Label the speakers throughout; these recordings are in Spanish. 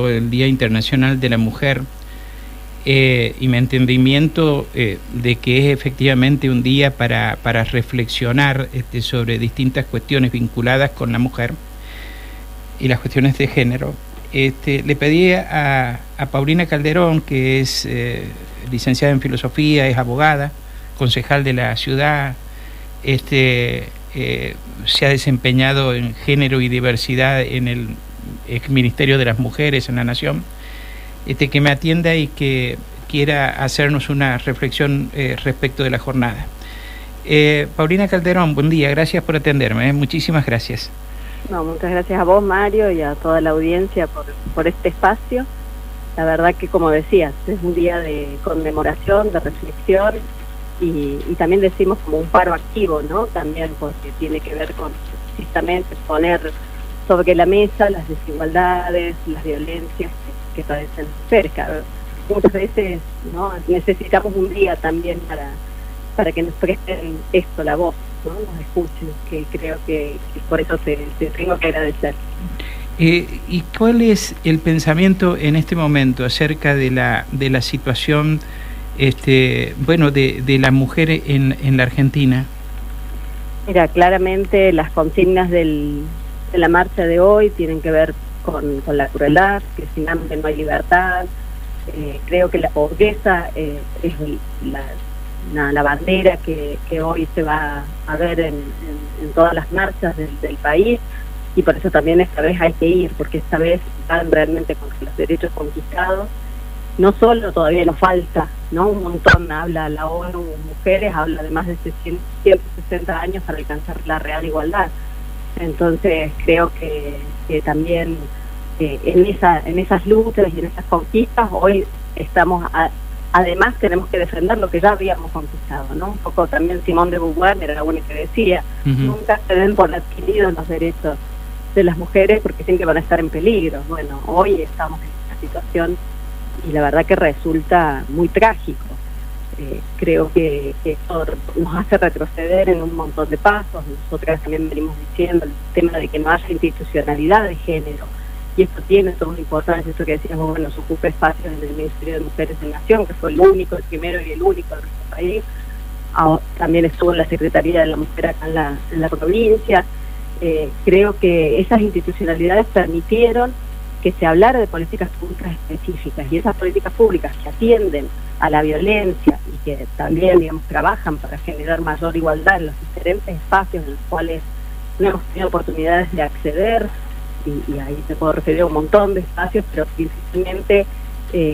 Speaker 1: el Día Internacional de la Mujer y mi entendimiento de que es efectivamente un día para reflexionar sobre distintas cuestiones vinculadas con la mujer y las cuestiones de género. Le pedí a Paulina Calderón, que es licenciada en filosofía, es abogada, concejal de la ciudad, se ha desempeñado en género y diversidad en el Ministerio de las Mujeres en la Nación, que me atienda y que quiera hacernos una reflexión respecto de la jornada. Paulina Calderón, buen día, gracias por atenderme, muchísimas gracias.
Speaker 2: No, muchas gracias a vos, Mario, y a toda la audiencia por este espacio. La verdad que, como decías, es un día de conmemoración, de reflexión, y también decimos como un paro activo, ¿no? También porque tiene que ver con precisamente poner sobre la mesa las desigualdades, las violencias que padecen las mujeres. Muchas veces, ¿no?, necesitamos un día también para que nos presten esto, la voz, ¿no?, nos escuchen, que creo que por eso te tengo que agradecer.
Speaker 1: ¿Y cuál es el pensamiento en este momento acerca de la situación de la mujer en la Argentina?
Speaker 2: Mira, claramente las consignas de la marcha de hoy tienen que ver con la crueldad, que sin hambre no hay libertad. Creo que la pobreza es la bandera que hoy se va a ver en todas las marchas del país, y por eso también esta vez hay que ir, porque esta vez van realmente con los derechos conquistados. No solo todavía nos falta, ¿no?, un montón, habla la ONU Mujeres, habla de más de 160 años para alcanzar la real igualdad. Entonces creo que también en esas luchas y en esas conquistas hoy estamos, además tenemos que defender lo que ya habíamos conquistado, ¿no? Un poco también Simone de Beauvoir era la única que decía, nunca se den por adquiridos los derechos de las mujeres porque siempre van a estar en peligro. Bueno, hoy estamos en esta situación y la verdad que resulta muy trágico. Creo que esto nos hace retroceder en un montón de pasos. Nosotras también venimos diciendo el tema de que no haya institucionalidad de género, y esto tiene toda una importancia. Esto que decíamos, bueno, se ocupa espacios en el Ministerio de Mujeres de Nación, que fue el único, el primero y el único de nuestro país. También estuvo en la Secretaría de la Mujer acá en la provincia. Creo que esas institucionalidades permitieron que se hablara de políticas públicas específicas, y esas políticas públicas que atienden a la violencia y que también, digamos, trabajan para generar mayor igualdad en los diferentes espacios en los cuales no hemos tenido oportunidades de acceder, y ahí te puedo referir a un montón de espacios, pero principalmente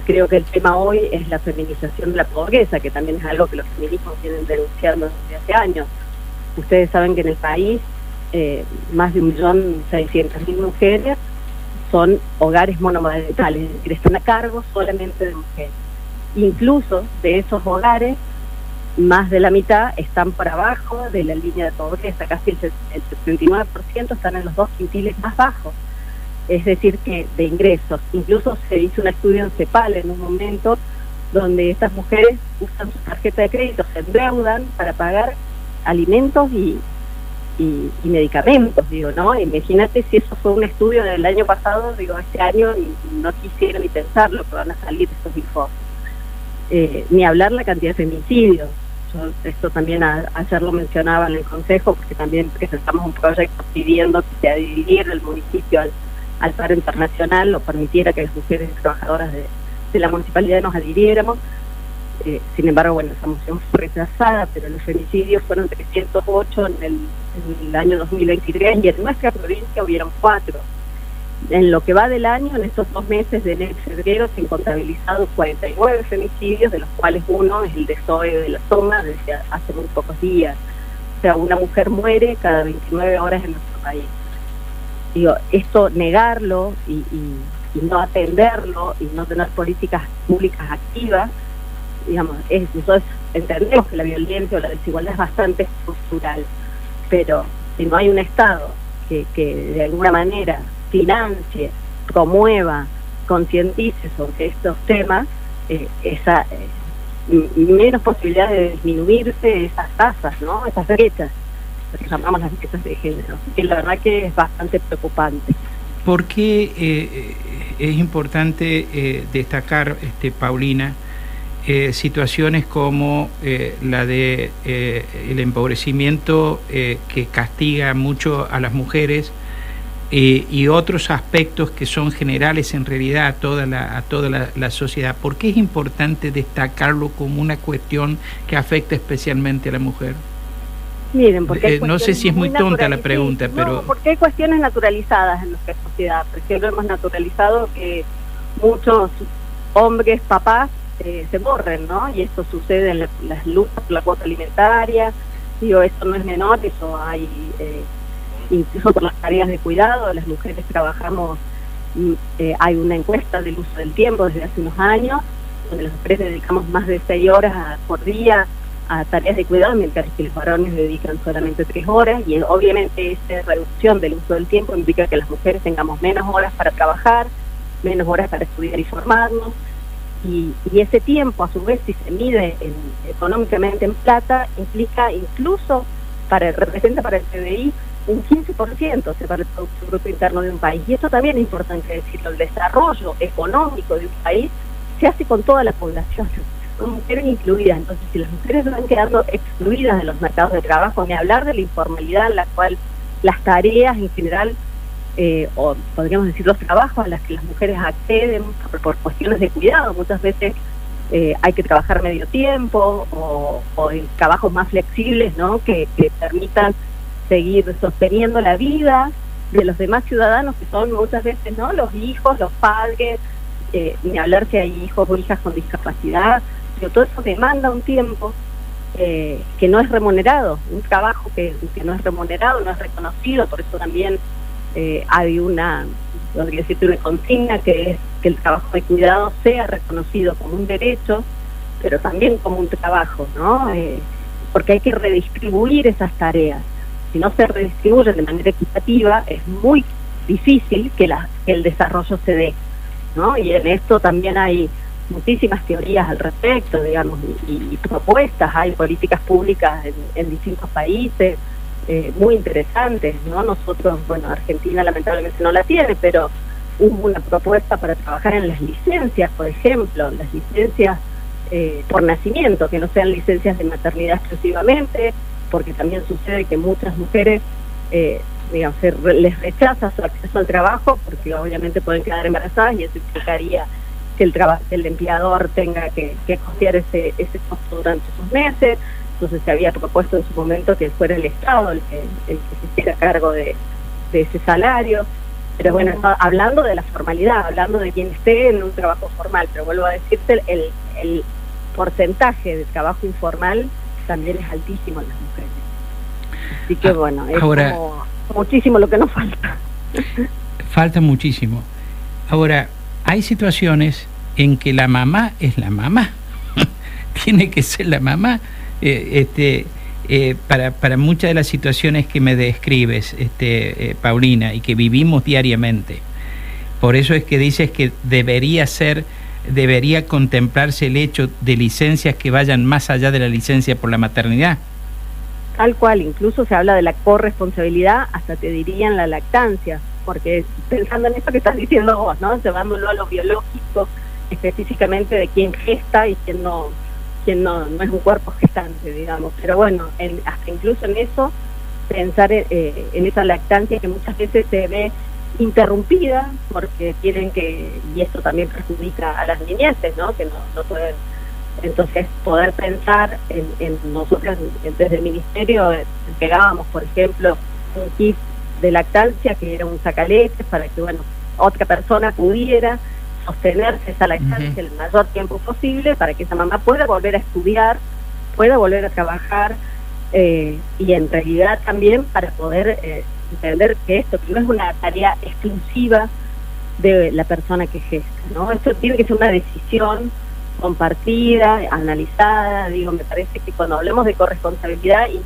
Speaker 2: creo que el tema hoy es la feminización de la pobreza, que también es algo que los feminismos vienen denunciando desde hace años. Ustedes saben que en el país más de 1.600.000 mujeres son hogares monomarentales, es decir, están a cargo solamente de mujeres. Incluso de esos hogares, más de la mitad están por abajo de la línea de pobreza, casi el 79% están en los 2 quintiles más bajos, es decir, que de ingresos. Incluso se hizo un estudio en CEPAL en un momento donde estas mujeres usan su tarjeta de crédito, se endeudan para pagar alimentos y medicamentos, digo, ¿no? Imagínate si eso fue un estudio del año pasado, digo, este año no quisiera ni pensar lo que van a salir estos informes. Ni hablar la cantidad de feminicidios. Yo esto también ayer lo mencionaba en el Consejo, porque también presentamos un proyecto pidiendo que se adhiriera el municipio al paro internacional, o permitiera que las mujeres trabajadoras de la municipalidad nos adhiriéramos. Sin embargo, bueno, esa moción fue rechazada, pero los feminicidios fueron 308 en el año 2023, y en nuestra provincia hubieron 4. En lo que va del año, en estos 2 meses de enero y febrero, se han contabilizado 49 femicidios, de los cuales uno es el de Zoe de la Toma, desde hace muy pocos días. O sea, una mujer muere cada 29 horas en nuestro país. Digo, esto negarlo y no atenderlo y no tener políticas públicas activas, digamos, nosotros entendemos que la violencia o la desigualdad es bastante estructural, pero si no hay un Estado que de alguna manera financie, promueva, concientice sobre estos temas, menos posibilidad de disminuirse esas tasas, ¿no?, esas brechas, lo que llamamos las brechas de género. Y la verdad que es bastante preocupante.
Speaker 1: ¿Por qué es importante destacar, Paulina, situaciones como la de el empobrecimiento que castiga mucho a las mujeres y otros aspectos que son generales en realidad a toda la sociedad? ¿Por qué es importante destacarlo como una cuestión que afecta especialmente a la mujer?
Speaker 2: Miren, porque
Speaker 1: no sé si es muy tonta la pregunta, pero...
Speaker 2: No, porque hay cuestiones naturalizadas en nuestra sociedad. Por ejemplo, hemos naturalizado que muchos hombres, papás, se borren, ¿no? Y esto sucede en las luchas por la cuota alimentaria. Digo, esto no es menor, eso hay... incluso por las tareas de cuidado, las mujeres trabajamos, hay una encuesta del uso del tiempo desde hace unos años, donde las mujeres dedicamos más de 6 horas por día a tareas de cuidado, mientras que los varones dedican solamente 3 horas, y obviamente esa reducción del uso del tiempo implica que las mujeres tengamos menos horas para trabajar, menos horas para estudiar y formarnos, y ese tiempo, a su vez, si se mide económicamente en plata, implica incluso, representa para el PBI un 15%, o sea, para el Producto Bruto Interno de un país. Y esto también es importante decirlo, el desarrollo económico de un país se hace con toda la población, con mujeres incluidas. Entonces, si las mujeres van quedando excluidas de los mercados de trabajo, ni hablar de la informalidad en la cual las tareas en general, o podríamos decir los trabajos a los que las mujeres acceden por cuestiones de cuidado, muchas veces hay que trabajar medio tiempo o en trabajos más flexibles, ¿no? que permitan seguir sosteniendo la vida de los demás ciudadanos, que son muchas veces, ¿no?, los hijos, los padres, ni hablar si hay hijos o hijas con discapacidad. Pero todo eso demanda un tiempo que no es remunerado, un trabajo que no es remunerado, no es reconocido. Por eso también hay una consigna, que es que el trabajo de cuidado sea reconocido como un derecho, pero también como un trabajo, ¿no? Porque hay que redistribuir esas tareas. Si no se redistribuyen de manera equitativa, es muy difícil que el desarrollo se dé, ¿no? Y en esto también hay muchísimas teorías al respecto, digamos, y propuestas. Hay políticas públicas en distintos países muy interesantes, ¿no? Nosotros, bueno, Argentina lamentablemente no la tiene, pero hubo una propuesta para trabajar en las licencias, por ejemplo, las licencias por nacimiento, que no sean licencias de maternidad exclusivamente, porque también sucede que muchas mujeres, digamos, les rechaza su acceso al trabajo, porque obviamente pueden quedar embarazadas, y eso implicaría que el empleador tenga que costear ese costo durante esos meses. Entonces se había propuesto en su momento que fuera el Estado el que se hiciera cargo de ese salario. Pero bueno, hablando de la formalidad, hablando de quien esté en un trabajo formal, pero vuelvo a decirte, el porcentaje de trabajo informal también es altísimo en las mujeres. Así que bueno, es
Speaker 1: ahora,
Speaker 2: como muchísimo lo que nos falta.
Speaker 1: Falta muchísimo. Ahora, hay situaciones en que la mamá es la mamá. Tiene que ser la mamá. Para muchas de las situaciones que me describes, Paulina, y que vivimos diariamente. Por eso es que dices que debería contemplarse el hecho de licencias que vayan más allá de la licencia por la maternidad.
Speaker 2: Tal cual, incluso se habla de la corresponsabilidad, hasta te diría en la lactancia, porque pensando en esto que estás diciendo vos, ¿no?, llevándolo a lo biológico, específicamente de quién gesta y quién no es un cuerpo gestante, digamos. Pero bueno, hasta incluso en eso, pensar en esa lactancia que muchas veces se ve interrumpida porque quieren y esto también perjudica a las niñeces, ¿no?, que no pueden. Entonces, poder pensar en nosotros desde el ministerio, pegábamos, por ejemplo, un kit de lactancia que era un sacaleches para que, bueno, otra persona pudiera sostenerse esa lactancia el mayor tiempo posible, para que esa mamá pueda volver a estudiar, pueda volver a trabajar, y en realidad también para poder entender que esto no es una tarea exclusiva de la persona que gesta, ¿no? Esto tiene que ser una decisión compartida, analizada. Digo, me parece que cuando hablamos de corresponsabilidad, y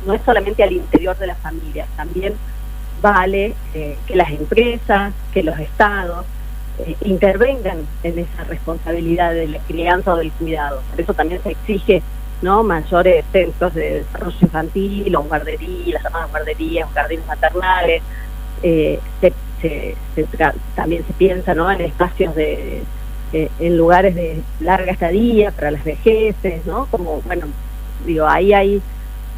Speaker 2: no es solamente al interior de las familias, también vale que las empresas, que los estados intervengan en esa responsabilidad de la crianza o del cuidado. Por eso también se exige, ¿no?, mayores centros de desarrollo infantil, o guarderías, las llamadas guarderías o jardines maternales. Se también se piensa, ¿no?, en espacios en lugares de larga estadía para las vejeces, ¿no? Como, bueno, digo, ahí hay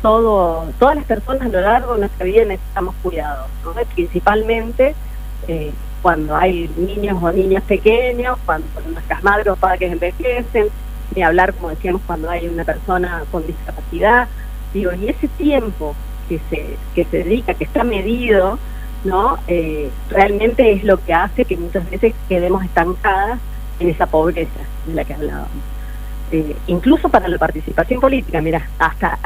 Speaker 2: todas las personas a lo largo de nuestra vida necesitamos cuidados, ¿no? Principalmente cuando hay niños o niñas pequeños, cuando nuestras madres o padres envejecen, ni hablar, como decíamos, cuando hay una persona con discapacidad, digo, y ese tiempo que se dedica, que está medido, ¿no? Realmente es lo que hace que muchas veces quedemos estancadas en esa pobreza de la que hablábamos. Incluso para la participación política, mira, hasta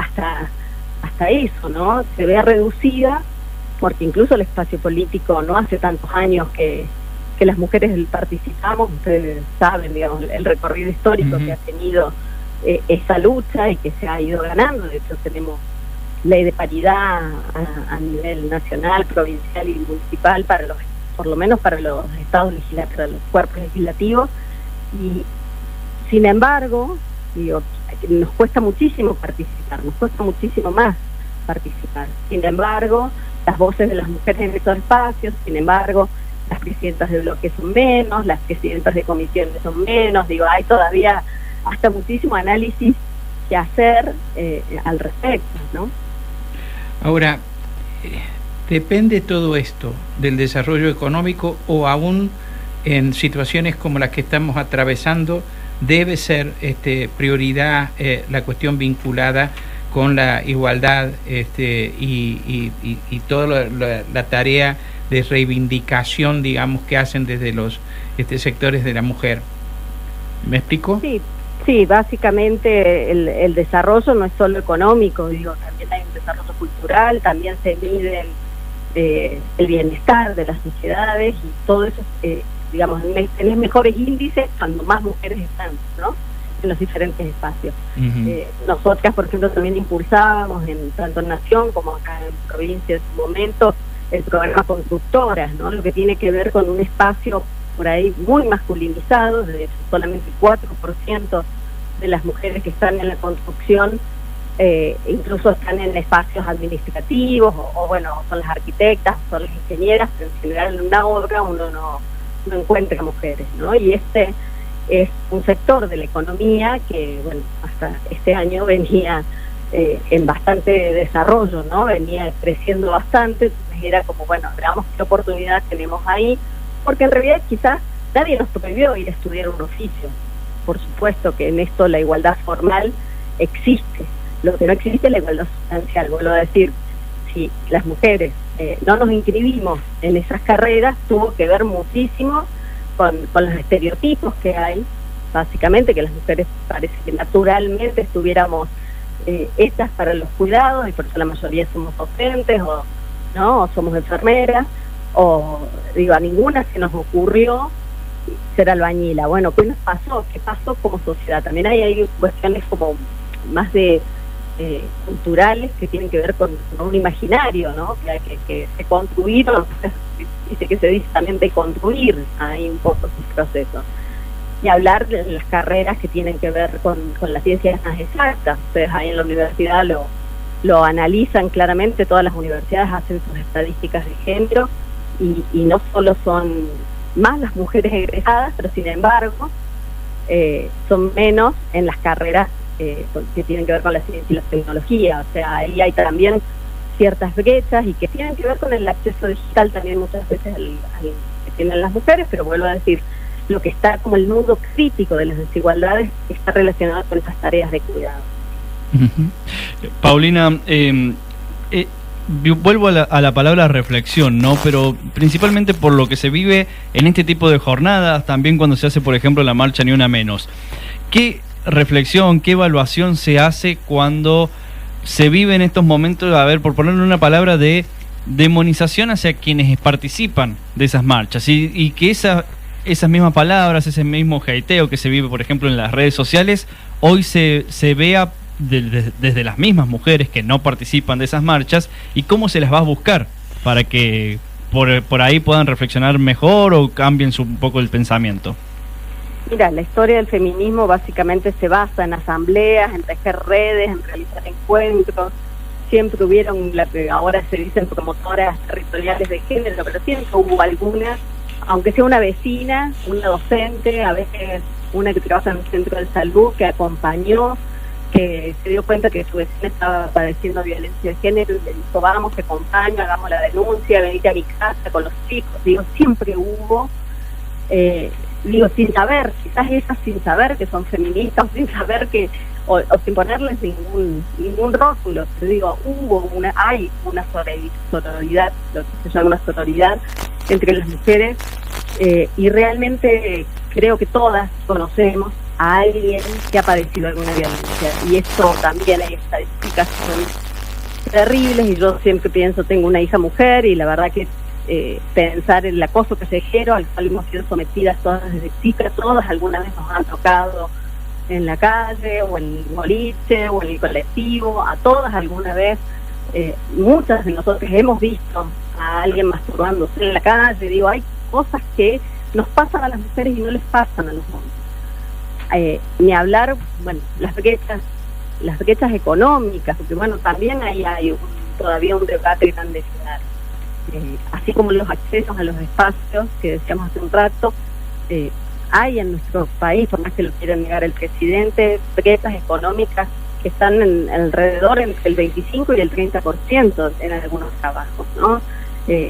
Speaker 2: eso, ¿no? Se ve reducida, porque incluso el espacio político no hace tantos años que las mujeres participamos, ustedes saben, digamos, el recorrido histórico que ha tenido esa lucha y que se ha ido ganando. De hecho, tenemos ley de paridad a nivel nacional, provincial y municipal, por lo menos para los estados legislativos, para los cuerpos legislativos, y sin embargo, digo, nos cuesta muchísimo participar, nos cuesta muchísimo más participar. Sin embargo, las voces de las mujeres en estos espacios, sin embargo, las presidentas de bloque son menos, las presidentas de comisiones son menos, digo, hay todavía hasta muchísimo análisis que hacer al respecto, ¿no?
Speaker 1: Ahora, ¿depende todo esto del desarrollo económico o aún en situaciones como las que estamos atravesando debe ser prioridad la cuestión vinculada con la igualdad y toda la tarea de reivindicación, digamos, que hacen desde los sectores de la mujer? ¿Me explico?
Speaker 2: Sí, básicamente el desarrollo no es solo económico, digo, también hay un desarrollo cultural, también se mide el bienestar de las sociedades y todo eso, digamos, tenés mejores índices cuando más mujeres están, ¿no?, en los diferentes espacios. Nosotras, por ejemplo, también impulsábamos tanto en Nación como acá en provincia en su momento el programa Constructoras, ¿no?, lo que tiene que ver con un espacio por ahí muy masculinizado, de hecho solamente 4% de las mujeres que están en la construcción incluso están en espacios administrativos, o bueno, son las arquitectas, son las ingenieras, pero en general en una obra uno no encuentra mujeres, ¿no? Y este es un sector de la economía que, bueno, hasta este año venía en bastante desarrollo, ¿no? Venía creciendo bastante, entonces era como, bueno, veamos qué oportunidad tenemos ahí, porque en realidad quizás nadie nos prohibió ir a estudiar un oficio. Por supuesto que en esto la igualdad formal existe, lo que no existe es la igualdad sustancial. Vuelvo a decir, si las mujeres no nos inscribimos en esas carreras, tuvo que ver muchísimo con los estereotipos que hay, básicamente, que las mujeres parece que naturalmente estuviéramos hechas para los cuidados, y por eso la mayoría somos docentes o somos enfermeras, o digo, a ninguna se nos ocurrió ser albañila. Bueno, ¿qué nos pasó? ¿Qué pasó como sociedad? También hay cuestiones como más de culturales que tienen que ver con un imaginario, ¿no? Que se construyeron, dice que se dice también de construir ahí un poco sus procesos. Y hablar de las carreras que tienen que ver con las ciencias más exactas. Ustedes ahí en la universidad lo analizan claramente, todas las universidades hacen sus estadísticas de género, y no solo son más las mujeres egresadas, pero sin embargo son menos en las carreras que tienen que ver con la ciencia y la tecnología. O sea, ahí hay también ciertas brechas y que tienen que ver con el acceso digital también muchas veces que tienen las mujeres, pero vuelvo a decir, lo que está como el nudo crítico de las desigualdades está relacionado con esas tareas de cuidado.
Speaker 3: Paulina, vuelvo a la palabra reflexión, ¿no? Pero principalmente por lo que se vive en este tipo de jornadas, también cuando se hace, por ejemplo, la marcha Ni Una Menos. ¿Qué reflexión, qué evaluación se hace cuando se vive en estos momentos, a ver, por ponerle una palabra, de demonización hacia quienes participan de esas marchas, y que esas mismas palabras, ese mismo hateo que se vive, por ejemplo, en las redes sociales, hoy se vea desde las mismas mujeres que no participan de esas marchas, y cómo se las va a buscar para que por ahí puedan reflexionar mejor o cambien un poco el pensamiento?
Speaker 2: Mira, la historia del feminismo básicamente se basa en asambleas, en tejer redes, en realizar encuentros, siempre hubieron, ahora se dicen promotoras territoriales de género, pero siempre hubo algunas, aunque sea una vecina, una docente, a veces una que trabaja en un centro de salud, que acompañó, que se dio cuenta que su vecina estaba padeciendo violencia de género y le dijo, vamos, te acompaño, hagamos la denuncia, venite a mi casa con los chicos. Digo, siempre hubo, digo, sin saber, quizás ellas sin saber que son feministas, o sin saber que, o sin ponerles ningún rótulo, pero digo, hay una sororidad, lo que se llama una sororidad entre las mujeres, y realmente creo que todas conocemos a alguien que ha padecido alguna violencia, y esto también hay estadísticas que son terribles, y yo siempre pienso, tengo una hija mujer, y la verdad que pensar en el acoso callejero al cual hemos sido sometidas todas desde chicas, todas alguna vez nos han tocado en la calle, o en el boliche, o en el colectivo, a todas alguna vez, muchas de nosotros hemos visto a alguien masturbándose en la calle. Digo, hay cosas que nos pasan a las mujeres y no les pasan a los hombres. Ni hablar, bueno, las brechas económicas, porque bueno, también ahí hay todavía un debate grande que dar. Así como los accesos a los espacios que decíamos hace un rato, hay en nuestro país, por más que lo quiera negar el presidente, brechas económicas que están alrededor entre el 25 y el 30% en algunos trabajos, ¿no?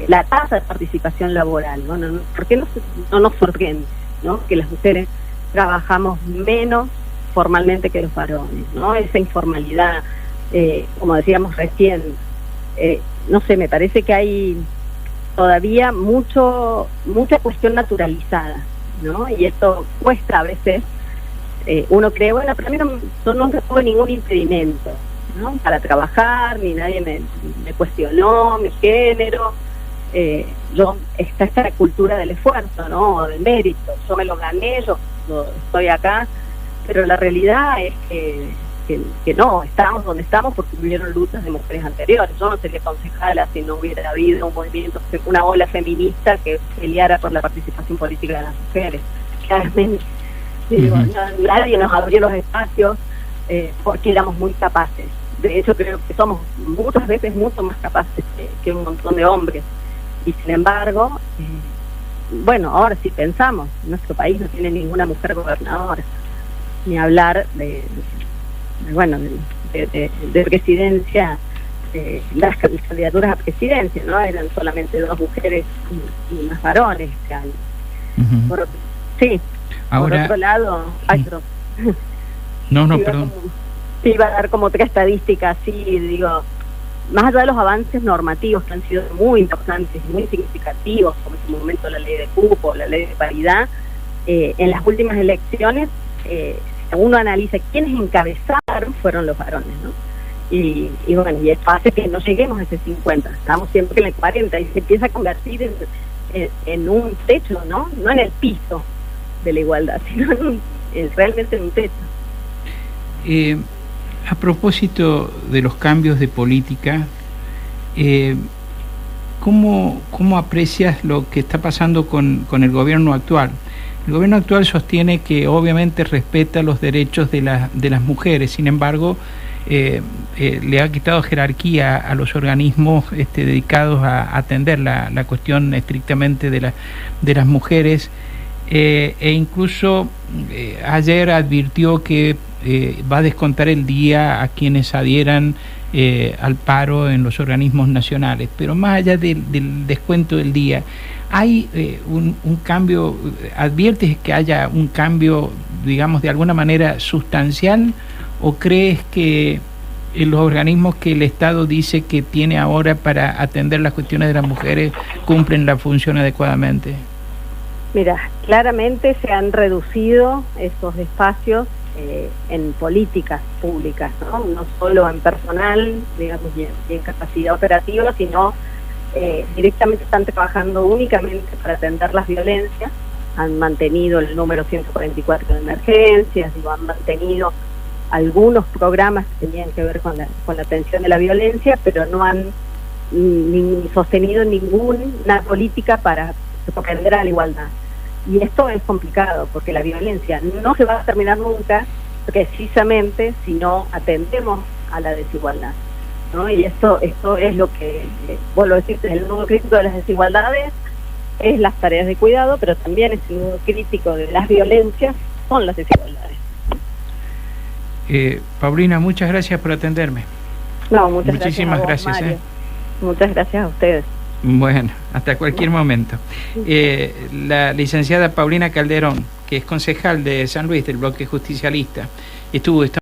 Speaker 2: La tasa de participación laboral, ¿no? ¿Por qué no nos sorprende, ¿no?, que las mujeres trabajamos menos formalmente que los varones, ¿no? Esa informalidad, como decíamos recién, no sé, me parece que hay todavía mucha cuestión naturalizada, ¿no? Y esto cuesta a veces. Uno cree, bueno, pero a mí yo nunca tuve ningún impedimento, ¿no?, para trabajar, ni nadie me cuestionó mi género. Está esta cultura del esfuerzo, ¿no?, del mérito. Yo me lo gané, yo estoy acá, pero la realidad es que no, estamos donde estamos porque hubieron luchas de mujeres anteriores. Yo no sería concejala si no hubiera habido un movimiento, una ola feminista que peleara por la participación política de las mujeres. Claramente, digo, nadie nos abrió los espacios porque éramos muy capaces. De hecho, creo que somos muchas veces mucho más capaces que un montón de hombres. Y sin embargo, bueno, ahora si pensamos, nuestro país no tiene ninguna mujer gobernadora, ni hablar de presidencia, las candidaturas a presidencia, ¿no? Eran solamente 2 mujeres y más varones este año. Sí, ahora, por otro lado,
Speaker 1: perdón.
Speaker 2: Sí, iba a dar como otra estadística, así, digo, más allá de los avances normativos que han sido muy importantes y muy significativos, como en su momento la ley de cupo, la ley de paridad, en las últimas elecciones, uno analiza quiénes encabezaron, fueron los varones, ¿no? Y bueno, y esto hace que no lleguemos a ese 50, estamos siempre en el 40 y se empieza a convertir en un techo, ¿no? No en el piso de la igualdad, sino realmente en un techo.
Speaker 1: A propósito de los cambios de política, ¿cómo aprecias lo que está pasando con el gobierno actual? El gobierno actual sostiene que obviamente respeta los derechos de las mujeres, sin embargo, le ha quitado jerarquía a los organismos dedicados a atender la cuestión estrictamente de las mujeres, e incluso ayer advirtió que va a descontar el día a quienes adhieran al paro en los organismos nacionales. Pero más allá del descuento del día, ¿hay un cambio? ¿Adviertes que haya un cambio, digamos, de alguna manera sustancial, o crees que los organismos que el Estado dice que tiene ahora para atender las cuestiones de las mujeres cumplen la función adecuadamente?
Speaker 2: Mira, claramente se han reducido esos espacios en políticas públicas, no solo en personal, digamos, y en capacidad operativa, sino directamente están trabajando únicamente para atender las violencias. Han mantenido el número 144 de emergencias, han mantenido algunos programas que tenían que ver con la atención de la violencia, pero no han ni sostenido ninguna política para propender a la igualdad. Y esto es complicado, porque la violencia no se va a terminar nunca, precisamente si no atendemos a la desigualdad. ¿no? Y esto es lo que, vuelvo a decirte, el nudo crítico de las desigualdades es las tareas de cuidado, pero también es el nudo crítico de las violencias, son las desigualdades.
Speaker 1: Paulina, muchas gracias por atenderme.
Speaker 2: No,
Speaker 1: Muchísimas
Speaker 2: gracias a vos,
Speaker 1: gracias.
Speaker 2: Muchas gracias a ustedes.
Speaker 1: Bueno, hasta cualquier momento. La licenciada Paulina Calderón, que es concejal de San Luis del bloque justicialista, estuvo esta